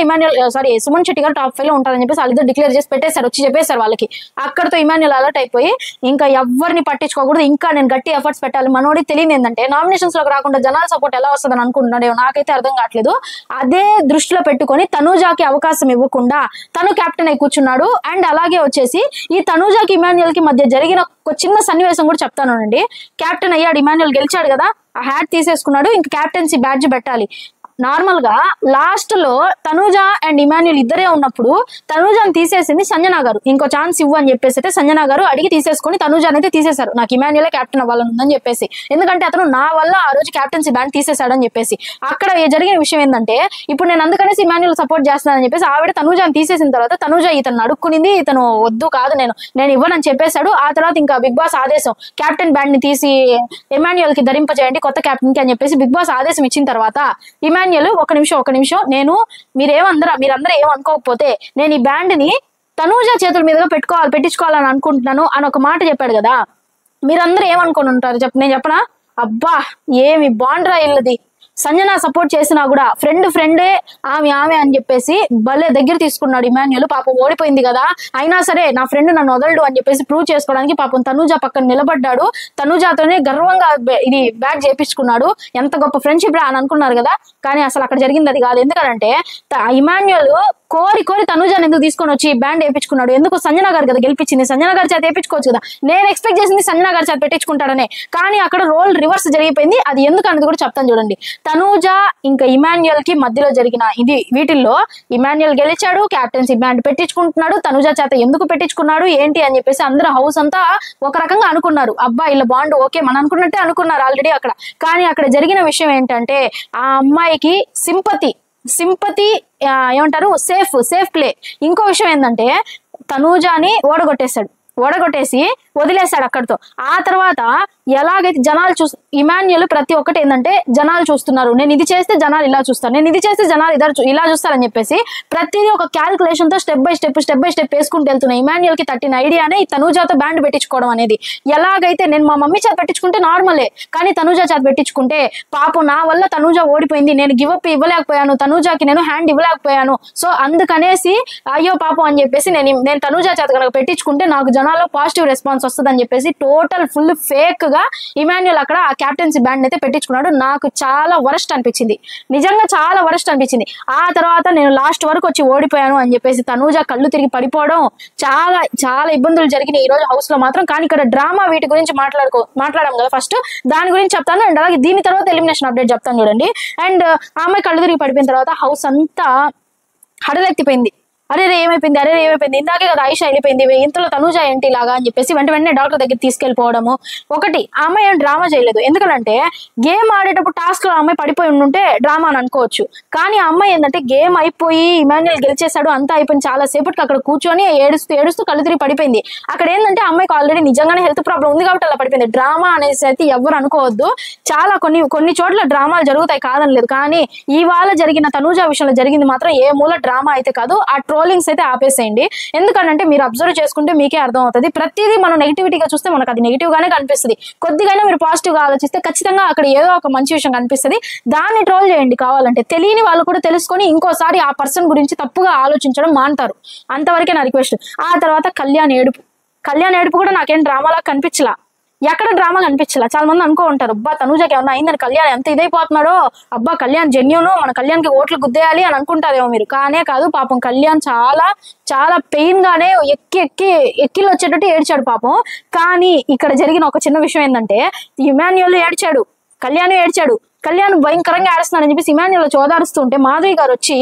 సుమన్ శెట్టి గారు టాప్ 5 లో ఉంటారని చెప్పేసి వాళ్ళిద్దరు డిక్లేర్ చేసి పెట్టేశారు, వచ్చి చెప్పేశారు వాళ్ళకి. అక్కడతో ఇమాన్యుల్ అలర్ట్ అయిపోయి ఇంకా ఎవరిని పట్టించుకోకూడదు, ఇంకా నేను గట్టి ఎఫర్ట్స్ పెట్టాలి. మనోడికి తెలియదు ఏంటంటే నామినేషన్స్ లోకి రాకుండా జనాల సపోర్ట్ ఎలా వస్తుందని అనుకుంటున్నాడు, నాకైతే అర్థం కావట్లేదు. అదే దృష్టిలో పెట్టుకొని తనూజాకి అవకాశం ఇవ్వకుండా తను కెప్టెన్ అయి కూర్చున్నాడు. అండ్ అలాగే వచ్చేసి ఈ తనూజాకి ఇమాన్యుల్ కి మధ్య జరిగిన ఒక చిన్న సన్నివేశం కూడా చెప్తాను అండి. కెప్టెన్ అయ్యాడు, ఇమాన్యుల్ గెలిచాడు కదా, ఆ హ్యాట్ తీసేసుకున్నాడు, ఇంకా కెప్టెన్సీ బ్యాడ్జ్ పెట్టాలి. నార్మల్ గా లాస్ట్ లో తనూజ అండ్ ఇమాన్యుల్ ఇద్దరే ఉన్నప్పుడు తనూజని తీసేసింది సంజన గారు. ఇంకో ఛాన్స్ ఇవ్వు అని చెప్పేసి అయితే సంజన గారు అడిగి తీసేసుకుని తనూజ అయితే తీసేశారు. నాకు ఇమాన్యులే కెప్టెన్ అవ్వాలని చెప్పేసి, ఎందుకంటే అతను నా వల్ల ఆ రోజు కెప్టెన్సీ బ్యాండ్ తీసేశాడని చెప్పేసి. అక్కడ జరిగిన విషయం ఏంటంటే, ఇప్పుడు నేను అందుకనేసి ఇమాన్యుల్ సపోర్ట్ చేస్తానని చెప్పేసి ఆవిడ తనూజని తీసేసిన తర్వాత తనూజ ఇతను అడుక్కునింది, ఇతను వద్దు కాదు నేను ఇవ్వనని చెప్పేశాడు. ఆ తర్వాత ఇంకా బిగ్ బాస్ ఆదేశం కెప్టెన్ బ్యాండ్ ని తీసి ఇమాన్యుల్ కి ధరింపజేయండి కొత్త కెప్టెన్ కి అని చెప్పేసి బిగ్ బాస్ ఆదేశం ఇచ్చిన తర్వాత ఇమాన్యుల్ ఒక నిమిషం మీరందరూ ఏమనుకోకపోతే నేను ఈ బ్యాండ్ ని తనూజ చేతుల మీదుగా పెట్టించుకోవాలని అనుకుంటున్నాను అని ఒక మాట చెప్పాడు కదా. మీరందరూ ఏమనుకుని ఉంటారు నేను చెప్పనా? అబ్బా ఏమి బాండ్రా ఇల్లది, సంజన సపోర్ట్ చేసినా కూడా ఫ్రెండే ఆమె అని చెప్పేసి భలే దగ్గర తీసుకున్నాడు ఇమాన్యుల్. పాపం ఓడిపోయింది కదా, అయినా సరే నా ఫ్రెండ్ నన్ను వదలడు అని చెప్పేసి ప్రూవ్ చేసుకోవడానికి పాపం తనూజ పక్కన నిలబడ్డాడు. తనూజతోనే గర్వంగా ఇది బ్యాట్ చేయించుకున్నాడు. ఎంత గొప్ప ఫ్రెండ్షిప్ రా అని అనుకున్నారు కదా, కానీ అసలు అక్కడ జరిగింది అది కాదు. ఎందుకంటే ఇమాన్యుల్ కోరి తనూజని ఎందుకు తీసుకొని వచ్చి బ్యాండ్ వేయించుకున్నాడు? ఎందుకు? సంజన గారు కదా గెలిపించింది, సంజన గారి చేత వేయించుకోవచ్చు కదా. నేను ఎక్స్పెక్ట్ చేసింది సంజన గారి చేత పెట్టించుకుంటాడనే, కానీ అక్కడ రోల్ రివర్స్ జరిగిపోయింది. అది ఎందుకు అనేది కూడా చెప్తాను చూడండి. తనూజ ఇంకా ఇమాన్యుల్ కి మధ్యలో జరిగిన వీటిల్లో ఇమాన్యుల్ గెలిచాడు, క్యాప్టెన్సీ బ్యాండ్ పెట్టించుకుంటున్నాడు. తనూజ చేత ఎందుకు పెట్టించుకున్నాడు ఏంటి అని చెప్పేసి అందరూ హౌస్ అంతా ఒక రకంగా అనుకున్నారు. అబ్బా ఇలా బాండ్ ఓకే మనం అనుకున్నట్టే అనుకున్నారు ఆల్రెడీ అక్కడ. కానీ అక్కడ జరిగిన విషయం ఏంటంటే, ఆ అమ్మాయికి సింపతి ఏమంటారు, సేఫ్ ప్లే. ఇంకో విషయం ఏంటంటే తనూజని ఓడగొట్టేసి వదిలేశాడు అక్కడితో. ఆ తర్వాత ఎలాగైతే జనాలు ఇమాన్యుల్ ప్రతి ఒక్కటి ఏంటంటే జనాలు చూస్తున్నారు, నేను ఇది చేస్తే జనాలు ఇలా చూస్తారు, నేను ఇది చేస్తే జనాలు ఇలా చూస్తారని చెప్పేసి ప్రతిదీ ఒక క్యాల్కులేషన్ తో స్టెప్ బై స్టెప్ వేసుకుంటూ వెళ్తున్నాయి. ఇమాన్యుల్ కి 13 ఐడియానే ఈ తనూజతో బ్యాండ్ పెట్టించుకోవడం అనేది. ఎలాగైతే నేను మా మమ్మీ చేత పెట్టించుకుంటే నార్మలే, కానీ తనూజ చేత పెట్టించుకుంటే పాపం నా వల్ల తనూజ ఓడిపోయింది, నేను గివప్ ఇవ్వలేకపోయాను, తనూజకి నేను హ్యాండ్ ఇవ్వలేకపోయాను, సో అందుకనేసి అయ్యో పాపం అని చెప్పేసి నేను తనూజ చేత కనుక పెట్టించుకుంటే నాకు జనాల్లో పాజిటివ్ రెస్పాన్స్ వస్తుందని చెప్పేసి టోటల్ ఫుల్ ఫేక్ గా ఇమాన్యుల్ అక్కడ ఆ క్యాప్టెన్సీ బ్యాండ్ అయితే పెట్టించుకున్నాడు. నాకు చాలా వరస్ట్ అనిపించింది, నిజంగా చాలా వరస్ట్ అనిపించింది. ఆ తర్వాత నేను లాస్ట్ వరకు వచ్చి ఓడిపోయాను అని చెప్పేసి తనూజ కళ్ళు తిరిగి పడిపోవడం, చాలా ఇబ్బందులు జరిగినాయి ఈ రోజు హౌస్ లో మాత్రం. కానీ ఇక్కడ డ్రామా వీటి గురించి మాట్లాడాం కదా, ఫస్ట్ దాని గురించి చెప్తాను. అండ్ అలాగే దీని తర్వాత ఎలిమినేషన్ అప్డేట్ చెప్తాను చూడండి. అండ్ ఆ అమ్మాయి కళ్ళు తిరిగి పడిపోయిన తర్వాత హౌస్ అంతా హడలెత్తిపోయింది. అరే ఏమైపోయింది, ఇందాకే కదా ఆయిషా వెళ్ళిపోయింది, ఇంతలో తనూజ ఏంటి ఇలాగా అని చెప్పేసి వెంటనే డాక్టర్ దగ్గర తీసుకెళ్ళిపోవడము. ఒకటి ఆ అమ్మాయి ఏం డ్రామా చేయలేదు, ఎందుకంటే గేమ్ ఆడేటప్పుడు టాస్క్ లో అమ్మాయి పడిపోయి ఉంటే డ్రామా అని అనుకోవచ్చు. కానీ ఆ అమ్మాయి ఏంటంటే గేమ్ అయిపోయి ఇమాన్యుల్ గెలిచేశాడు అంతా అయిపోయింది, చాలా సేపటికి అక్కడ కూర్చొని ఏడుస్తూ కళ్ళు తిరిగి పడిపోయింది. అక్కడ ఏంటంటే అమ్మాయికి ఆల్రెడీ నిజంగానే హెల్త్ ప్రాబ్లం ఉంది కాబట్టి అలా పడిపోయింది. డ్రామా అనేసి అయితే ఎవరు అనుకోవద్దు. చాలా కొన్ని చోట్ల డ్రామాలు జరుగుతాయి కాదని లేదు, కానీ ఇవాళ జరిగిన తనూజ విషయంలో జరిగింది మాత్రం ఏ మూల డ్రామా అయితే కాదు. ఆ ట్రోలింగ్స్ అయితే ఆపేసేయండి, ఎందుకంటే మీరు అబ్జర్వ్ చేసుకుంటే మీకే అర్థం అవుతుంది. ప్రతిదీ మనం నెగిటివిటీగా చూస్తే మనకు అది నెగిటివ్ గానే కనిపిస్తుంది. కొద్దిగానే మీరు పాజిటివ్ గా ఆలోచిస్తే ఖచ్చితంగా అక్కడ ఏదో ఒక మంచి విషయం కనిపిస్తుంది. దాన్ని ట్రోల్ చేయండి కావాలంటే, తెలియని వాళ్ళు కూడా తెలుసుకొని ఇంకోసారి ఆ పర్సన్ గురించి తప్పుగా ఆలోచించడం మాంటారు. అంతవరకే నా రిక్వెస్ట్. ఆ తర్వాత కళ్యాణ్ ఏడుపు కూడా నాకేం డ్రామాలా కనిపించలా, ఎక్కడ డ్రామా కనిపించలా. చాలా మంది అనుకో ఉంటారు, అబ్బా తనూజకి ఏమన్నా అయిందని కళ్యాణ్ ఎంత ఇదైపోతున్నాడో, అబ్బా కళ్యాణ్ జెన్యూన్, మన కళ్యాణ్కి ఓట్లు గుద్దేయాలి అని అనుకుంటారేమో మీరు. కానే కాదు, పాపం కళ్యాణ్ చాలా పెయిన్ గానే ఎక్కిళ్ళు వచ్చేటట్టు ఏడ్చాడు పాపం. కానీ ఇక్కడ జరిగిన ఒక చిన్న విషయం ఏంటంటే ఇమాన్యుల్ ఏడ్చాడు, కళ్యాణ్ ఏడ్చాడు. కళ్యాణ్ భయంకరంగా ఏడుస్తున్నాడని చెప్పేసి ఇమాన్యుల్ చోదారుస్తుంటే మాధవి గారు వచ్చి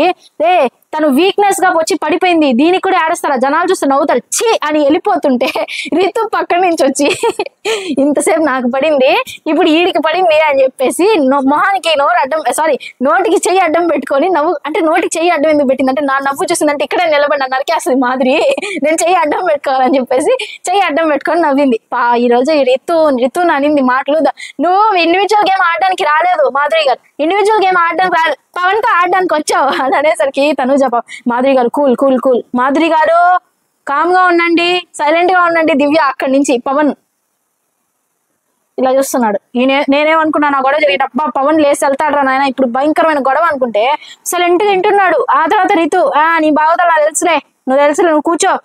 తను వీక్నెస్ గా వచ్చి పడిపోయింది, దీనికి కూడా ఏడుస్తారా, జనాలు చూస్తే నవ్వుతారు ఛీ అని వెళ్ళిపోతుంటే రితు పక్కన నుంచి వచ్చి ఇంతసేపు నాకు పడింది ఇప్పుడు ఈడికి పడింది అని చెప్పేసి మొహానికి నోటికి చెయ్యి అడ్డం పెట్టుకొని నవ్వు, అంటే నోటికి చెయ్యి అడ్డం ఎందుకు పెట్టిందంటే నా నవ్వు చూసిందంటే ఇక్కడే నిలబడి నరికేస్తుంది మాదిరి, నేను చెయ్యి అడ్డం పెట్టుకోవాలని చెప్పేసి చెయ్యి అడ్డం పెట్టుకొని నవ్వింది. ఈ రోజు రితు అనింది మాటలు, నువ్వు ఇండివిజువల్ గేమ్ ఆడడానికి రాలేదు మాధురి గారు, ఇండివిజువల్ గేమ్ ఆడడానికి రాలేదు, పవన్ తో ఆడడానికి వచ్చావు అని అనేసరికి తనుజ మాధురి గారు కూల్ మాధురి గారు కామ్ గా ఉండండి, సైలెంట్ గా ఉండండి. దివ్య అక్కడి నుంచి పవన్ ఇలా చూస్తున్నాడు. నేనేమనుకున్నాను ఆ గొడవ జరిగేటప్ప పవన్ లేసి వెళ్తాడ్రా నాయన ఇప్పుడు భయంకరమైన గొడవ అనుకుంటే సైలెంట్ గా వింటున్నాడు. ఆ తర్వాత రితు నీ బావతలు నాకు తెలుసులే, నువ్వు కూర్చో.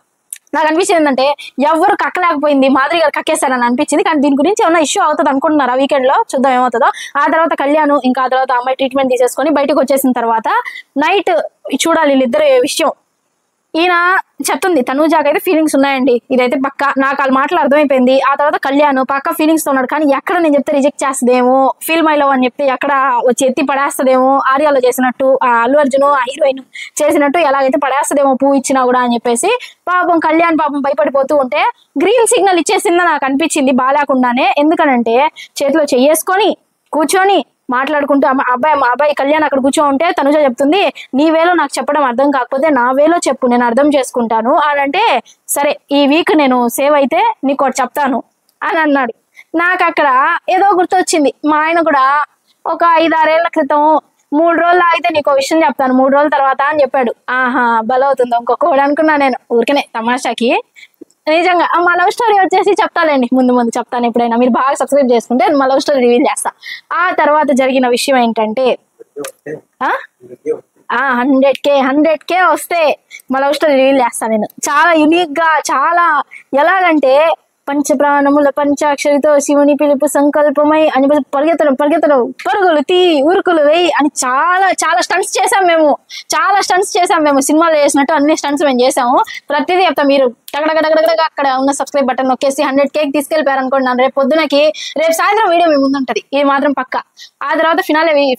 నాకు అనిపించింది ఏంటంటే ఎవరు కక్కలేకపోయింది, మాధురి గారు కక్కేశారని అనిపించింది. కానీ దీని గురించి ఏమైనా ఇష్యూ అవుతుంది అనుకుంటున్నారు ఆ వీకెండ్ లో, చూద్దాం ఏమవుతుందో. ఆ తర్వాత కళ్యాణ్ ఇంకా ఆ తర్వాత అమ్మాయి ట్రీట్మెంట్ తీసేసుకొని బయటకు వచ్చేసిన తర్వాత నైట్ చూడాలి వీళ్ళిద్దరు విషయం. ఈయన చెప్తుంది తనూజాకి అయితే ఫీలింగ్స్ ఉన్నాయండి, ఇదైతే పక్క, నాకు వాళ్ళ మాటలు అర్థమైపోయింది. ఆ తర్వాత కళ్యాణ్ పక్క ఫీలింగ్స్ తో ఉన్నాడు, కానీ ఎక్కడ నేను చెప్తే రిజెక్ట్ చేస్తుందేమో, ఫీల్ మై లవ్ అని చెప్తే ఎక్కడ వచ్చి ఎత్తి పడేస్తుందేమో, ఆర్యాలో చేసినట్టు, ఆ అల్లు అర్జున్ ఆ హీరోయిన్ చేసినట్టు ఎలాగైతే పడేస్తుందేమో పువ్వు ఇచ్చినా కూడా అని చెప్పేసి పాపం కళ్యాణ్ పాపం భయపడిపోతూ ఉంటే గ్రీన్ సిగ్నల్ ఇచ్చేసిందని నాకు అనిపించింది బాగాలేకుండానే. ఎందుకనంటే చేతిలో చెయ్యేసుకొని కూర్చొని మాట్లాడుకుంటూ అబ్బాయి కళ్యాణ్ అక్కడ కూర్చో ఉంటే తనుజ చెప్తుంది, నీ వేలో నాకు చెప్పడం అర్థం కాకపోతే నా వేలో చెప్పు, నేను అర్థం చేసుకుంటాను అని అంటే, సరే ఈ వీక్ నేను సేవ్ అయితే నీకు ఒకటి చెప్తాను అని అన్నాడు. నాకు అక్కడ ఏదో గుర్తొచ్చింది, మా ఆయన కూడా ఒక 5-6 ఏళ్ల క్రితం 3 రోజులు అయితే నీకు విషయం చెప్తాను 3 రోజుల తర్వాత అని చెప్పాడు. ఆహా బలవుతుంది ఇంకొకటి అనుకున్నా నేను ఊరికనే తమాషాకి. నిజంగా మా లవ్ స్టోరీ వచ్చేసి చెప్తాలేండి, ముందు చెప్తాను ఎప్పుడైనా, మీరు బాగా సబ్స్క్రైబ్ చేసుకుంటే మా లవ్ స్టోరీ రివీల్ చేస్తా. ఆ తర్వాత జరిగిన విషయం ఏంటంటే 100K వస్తే మా లవ్ స్టోరీ రివీల్ చేస్తాను నేను. చాలా యునిక్ గా, చాలా ఎలాగంటే పంచప్రాణముల పంచాక్షరితో శివుని పిలుపు సంకల్పమై అని పరిగెత్తడం పరుగులు ఉరుకులు వేయి అని చాలా స్టంట్స్ చేసాం మేము సినిమాలో చేసినట్టు అన్ని స్టంట్స్ మేము చేసాము. ప్రతిదీ చెప్తాం, మీరు టగడగడగడగడగా అక్కడ ఉన్న సబ్స్క్రైబ్ బటన్ నొక్కేసి 100K తీసుకెళ్ళిపోయారు అనుకోండి, రేపు పొద్దునకి రేపు సాయంత్రం వీడియో మీ ముందు ఉంటుంది, ఇది మాత్రం పక్క. ఆ తర్వాత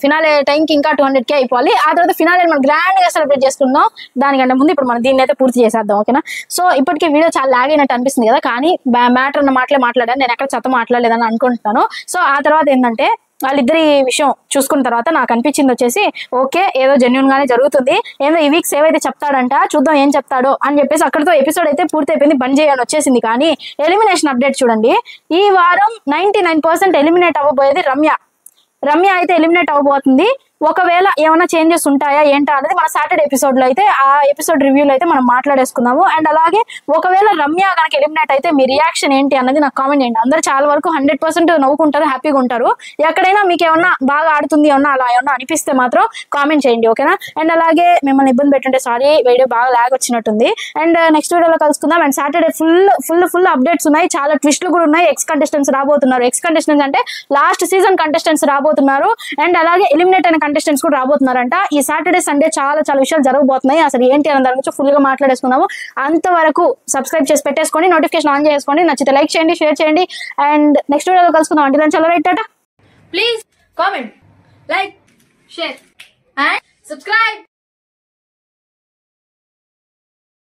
ఫినాలే టైంకి ఇంకా 200K అయిపోవాలి. ఆ తర్వాత ఫినాలే మనం గ్రాండ్ గా సెలబ్రేట్ చేసుకుందాం. దానికంటే ముందు ఇప్పుడు మనం దీన్ని అయితే పూర్తి చేసేద్దాం, ఓకేనా? సో ఇప్పటికే వీడియో చాలా లాగ్ అయినట్టు అనిపిస్తుంది కదా, కానీ మ్యాటర్ అన్న మాట్లాడాను, నేను ఎక్కడ చెత్త మాట్లాడలేదని అనుకుంటున్నాను. సో ఆ తర్వాత ఏంటంటే వాళ్ళిద్దరి విషయం చూసుకున్న తర్వాత నాకు అనిపించింది వచ్చేసి, ఓకే ఏదో జెన్యున్ గానే జరుగుతుంది, ఏదో ఈ వీక్ సేవ్ అయితే చెప్తాడంట, చూద్దాం ఏం చెప్తాడో అని చెప్పేసి అక్కడితో ఎపిసోడ్ అయితే పూర్తయిపోయింది, బంద్ చేయని వచ్చేసింది. కానీ ఎలిమినేషన్ అప్డేట్ చూడండి, ఈ వారం 99% ఎలిమినేట్ అవ్వబోయేది రమ్య అయితే ఎలిమినేట్ అవ్వబోతుంది. ఒకవేళ ఏమైనా చేంజెస్ ఉంటాయా ఏంటా అనేది మన సాటర్డే ఎపిసోడ్ లో అయితే, ఆ ఎపిసోడ్ రివ్యూలో అయితే మనం మాట్లాడేసుకుందాము. అండ్ అలాగే ఒకవేళ రమ్య కనుక ఎలిమినేట్ అయితే మీ రియాక్షన్ ఏంటి అన్నది నాకు కామెంట్ చేయండి. అందరూ చాలా వరకు 100% నవ్వుకుంటారు, హ్యాపీగా ఉంటారు. ఎక్కడైనా మీకు ఏమన్నా బాగా ఆడుతుంది అలా ఏమన్నా అనిపిస్తే మాత్రం కామెంట్ చేయండి, ఓకేనా? అండ్ అలాగే మిమ్మల్ని ఇబ్బంది పెట్టుంటే సారీ, వీడియో బాగా లాగ్ వచ్చినట్టుంది. అండ్ నెక్స్ట్ వీడియోలో కలుసుకుందాం. అండ్ సాటర్డే ఫుల్ అప్డేట్స్ ఉన్నాయి, చాలా ట్విస్ట్లు కూడా ఉన్నాయి. ఎక్స్ కంటెస్టెంట్స్ రాబోతున్నారు, ఎక్స్ కంటెస్టెంట్స్ అంటే లాస్ట్ సీజన్ కంటెస్టెంట్స్ రాబోతున్నారు. అండ్ అలాగే ఎలిమినేట్ అయిన కంటెస్టెంట్స్ కూడా రాబోతున్నారంట. ఈ సాటర్డే సండే చాలా విషయాలు జరగబోతున్నాయి, అసలు ఏంటి అన్న దాని గురించి ఫుల్ గా మాట్లాడేసుకున్నాము. అంతవరకు సబ్స్క్రైబ్ చేసి పెట్టేసుకోండి, నోటిఫికేషన్ ఆన్ చేసుకోండి, నచ్చితే లైక్ చేయండి, షేర్ చేయండి. అండ్ నెక్స్ట్ వీడియోలో కలుసుకుందాం. అంటే దాని చాలా right Tata. Please comment, like, share and subscribe.